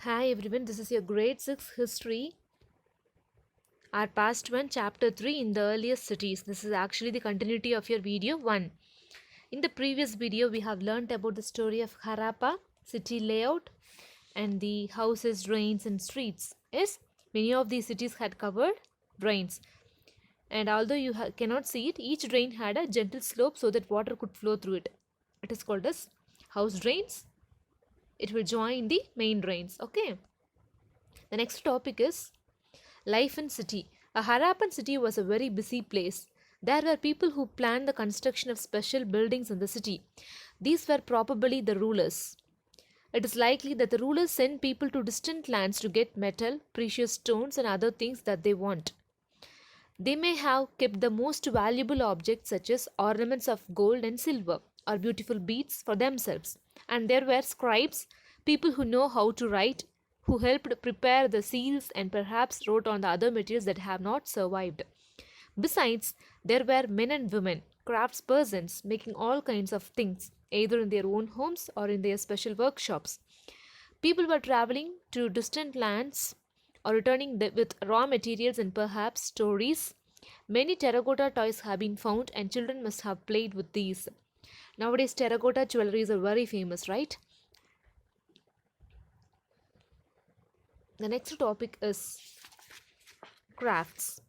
Hi everyone, this is your grade 6 history, our past one, chapter 3 in the earliest cities. This is actually the continuity of your video 1. In the previous video, we have learnt about the story of Harappa, city layout, and the houses, drains, and streets. Yes, many of these cities had covered drains. And although you cannot see it, each drain had a gentle slope so that water could flow through it. It is called as house drains. It will join the main drains. Okay. The next topic is life in city. A Harappan city was a very busy place. There were people who planned the construction of special buildings in the city. These were probably the rulers. It is likely that the rulers sent people to distant lands to get metal, precious stones, and other things that they want. They may have kept the most valuable objects such as ornaments of gold and silver or beautiful beads for themselves. And there were scribes, people who know how to write, who helped prepare the seals and perhaps wrote on the other materials that have not survived. Besides, there were men and women, craftspersons, making all kinds of things, either in their own homes or in their special workshops. People were traveling to distant lands or returning with raw materials and perhaps stories. Many terracotta toys have been found, and children must have played with these. Nowadays, terracotta jewelries are very famous, right? The next topic is crafts.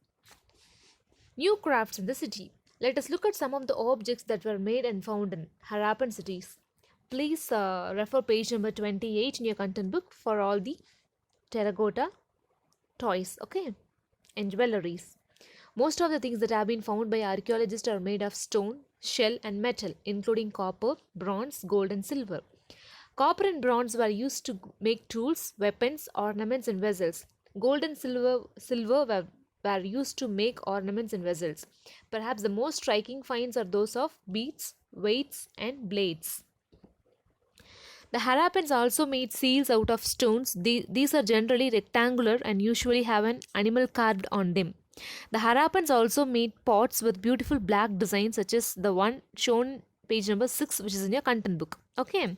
New crafts in the city. Let us look at some of the objects that were made and found in Harappan cities. Please refer page number 28 in your content book for all the terracotta toys, okay, and jewelries. Most of the things that have been found by archaeologists are made of stone, shell, and metal, including copper, bronze, gold, and silver. Copper and bronze were used to make tools, weapons, ornaments, and vessels. Gold and silver were used to make ornaments and vessels. Perhaps the most striking finds are those of beads, weights, and blades. The Harappans also made seals out of stones. These are generally rectangular and usually have an animal carved on them. The Harappans also made pots with beautiful black designs, such as the one shown page number 6, which is in your content book. Okay.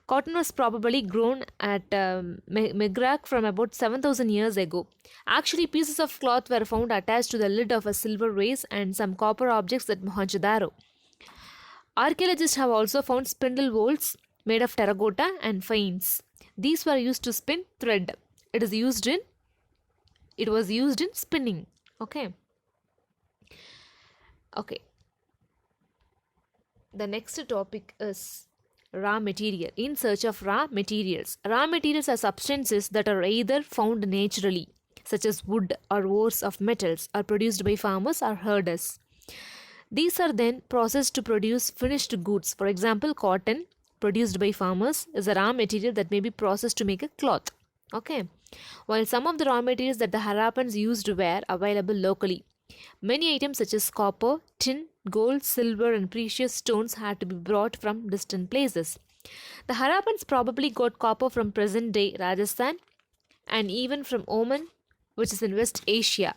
Cotton was probably grown at Megraq from about 7,000 years ago. Actually, pieces of cloth were found attached to the lid of a silver vase and some copper objects at Mohenjo-daro. Archaeologists have also found spindle wheels made of terracotta and fines. These were used to spin thread. It was used in spinning. Okay. The next topic is raw material. In search of raw materials. Raw materials are substances that are either found naturally, such as wood or ores of metals, or produced by farmers or herders. These are then processed to produce finished goods. For example, cotton, produced by farmers, is a raw material that may be processed to make a cloth. Okay. While some of the raw materials that the Harappans used were available locally, many items such as copper, tin, gold, silver, and precious stones had to be brought from distant places. The Harappans probably got copper from present-day Rajasthan and even from Oman, which is in West Asia.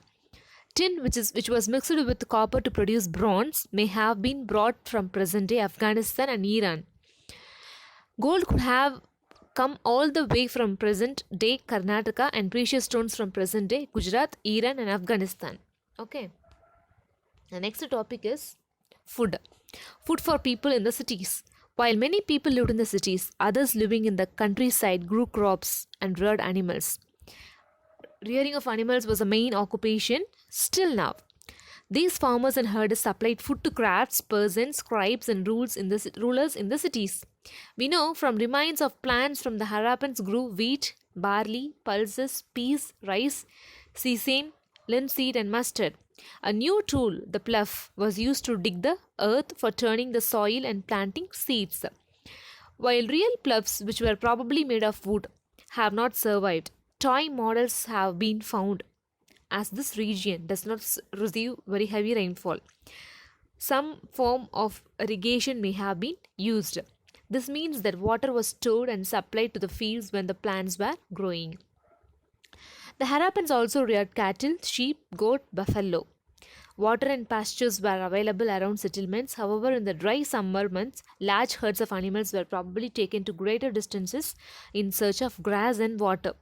Tin, which was mixed with copper to produce bronze, may have been brought from present-day Afghanistan and Iran. Gold could have come all the way from present-day Karnataka, and precious stones from present-day Gujarat, Iran, and Afghanistan. Okay. The next topic is food. Food for people in the cities. While many people lived in the cities, others living in the countryside grew crops and reared animals. Rearing of animals was a main occupation still now. These farmers and herders supplied food to craftspersons, scribes, and rulers in the cities. We know from remains of plants from the Harappans grew wheat, barley, pulses, peas, rice, sesame, linseed, and mustard. A new tool, the plough, was used to dig the earth for turning the soil and planting seeds. While real ploughs, which were probably made of wood, have not survived, toy models have been found, as this region does not receive very heavy rainfall. Some form of irrigation may have been used. This means that water was stored and supplied to the fields when the plants were growing. The Harappans also reared cattle, sheep, goat, buffalo. Water and pastures were available around settlements. However, in the dry summer months, large herds of animals were probably taken to greater distances in search of grass and water.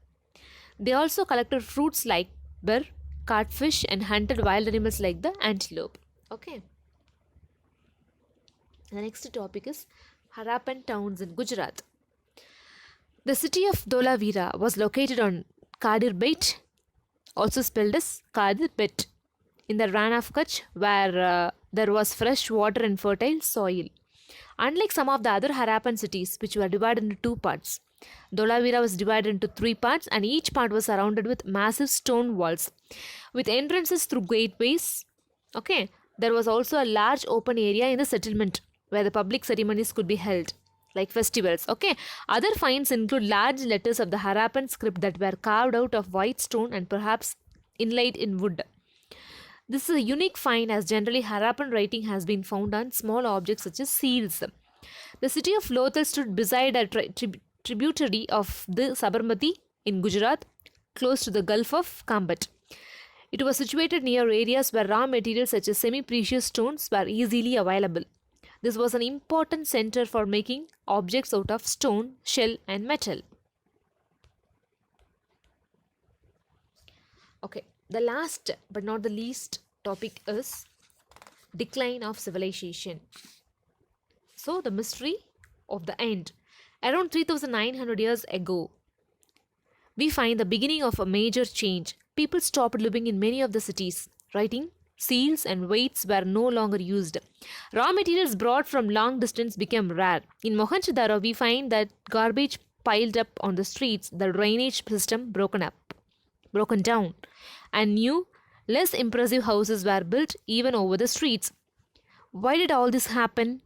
They also collected fruits like bear, catfish, and hunted wild animals like the antelope. Okay. The next topic is Harappan towns in Gujarat. The city of Dholavira was located on Kadir Bait, also spelled as Kadir Bet, in the Ran of Kutch, where there was fresh water and fertile soil. Unlike some of the other Harappan cities, which were divided into two parts, Dholavira was divided into three parts, and each part was surrounded with massive stone walls, with entrances through gateways. Okay, there was also a large open area in the settlement where the public ceremonies could be held, like festivals. Okay, other finds include large letters of the Harappan script that were carved out of white stone and perhaps inlaid in wood. This is a unique find as generally Harappan writing has been found on small objects such as seals. The city of Lothal stood beside a tributary of the Sabarmati in Gujarat, close to the Gulf of Kambat. It was situated near areas where raw materials such as semi-precious stones were easily available. This was an important center for making objects out of stone, shell, and metal. Okay, the last but not the least topic is decline of civilization. So, the mystery of the end. Around 3900 years ago, we find the beginning of a major change. People stopped living in many of the cities. Writing, seals, and weights were no longer used. Raw materials brought from long distance became rare. In Mohenjo-daro, we find that garbage piled up on the streets, the drainage system broken down, and new, less impressive houses were built even over the streets. Why did all this happen?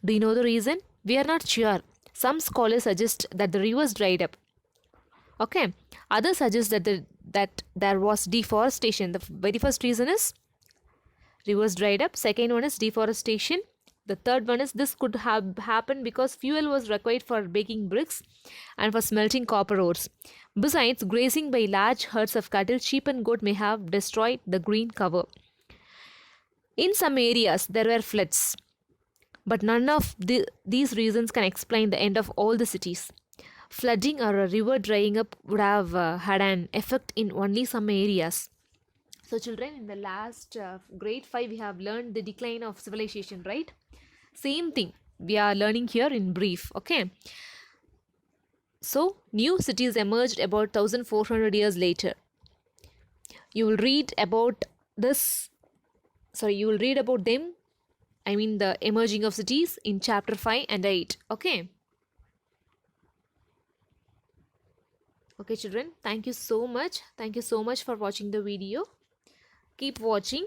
Do you know the reason? We are not sure. Some scholars suggest that the rivers dried up. Okay. Others suggest that there was deforestation. The very first reason is rivers dried up. Second one is deforestation. The third one is this could have happened because fuel was required for baking bricks and for smelting copper ores. Besides, grazing by large herds of cattle, sheep and goat may have destroyed the green cover. In some areas, there were floods. But none of these reasons can explain the end of all the cities. Flooding or a river drying up would have had an effect in only some areas. So children, in the last grade 5, we have learned the decline of civilization, right? Same thing we are learning here in brief, okay? So, new cities emerged about 1400 years later. You will read about them, the emerging of cities in chapter 5 and 8, okay? Okay children, thank you so much for watching the video. Keep watching.